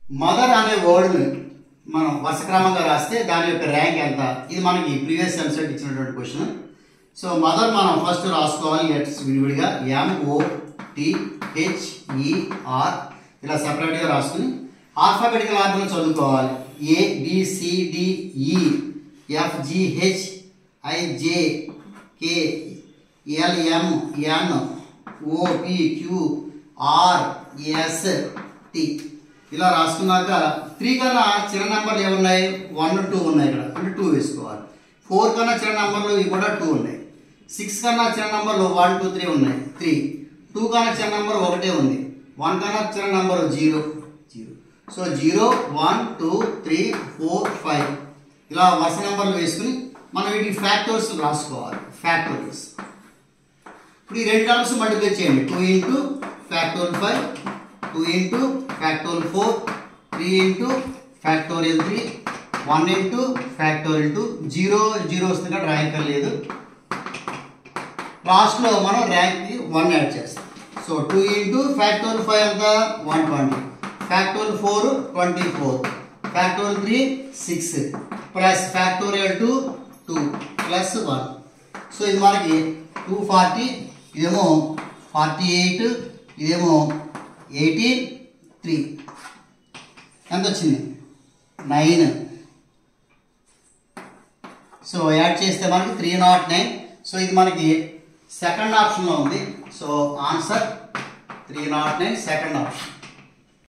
Mother అనే వర్డ్ని మనం వర్షక్రమంగా రాస్తే దాని యొక్క ర్యాంక్ ఎంత, ఇది మనకి ప్రీవియస్ సెమిస్టర్ ఇచ్చినటువంటి క్వశ్చన్. సో మదర్ మనం ఫస్ట్ రాసుకోవాలి లెటర్స్ విడివిడిగా, MOTHER ఇలా సపరేట్గా రాసుకుని ఆల్ఫాబెటికల్ ఆర్డర్లో చదువుకోవాలి. ABCDEFGHIJKLMNOPQRST ఇలా రాసుకున్నాక 3 కన్నా చిన్న నెంబర్లు ఏమున్నాయి, 1 2 ఉన్నాయి ఇక్కడ, అంటే 2 వేసుకోవాలి. 4 కన్నా చిన్న నెంబర్లు ఇవి కూడా 2 ఉన్నాయి. 6 కన్నా చిన్న నెంబర్లు 1 2 3 ఉన్నాయి, 3. 2 కన్నా చిన్న నెంబర్ 1 ఉంది. 1 కన్నా చిన్న నెంబర్ 0 0. సో 0 1 2 3 4 5 ఇలా వరుస నెంబర్లు వేసుకుని మనం వీటికి ఫ్యాక్టర్స్ రాసుకోవాలి. ఫ్యాక్టర్స్ ఇప్పుడు ఈ రెండు టర్మ్స్ మల్టిప్లై చేయండి. 2 into factorial 5, 2 into factorial 4, 3 into factorial 3, 1 into factorial 2. 0 0 వస్తుంది కదా, ర్యాంక్ లేదు. లాస్ట్లో మనం ర్యాంక్కి 1 యాడ్ చేస్తాం. సో 2 ఇంటూ ఫ్యాక్టోరియల్ 5 ఎంత, 120, factorial 4 24, factorial 3 6 plus factorial 2 2 plus 1. So ఇది మనకి 240, ఇదేమో 48, ఇదేమో 83. ఎంత వచ్చింది, 9. సో యాడ్ చేస్తే మనకి 309. సో ఇది మనకి సెకండ్ ఆప్షన్లో ఉంది. So answer 309 second option.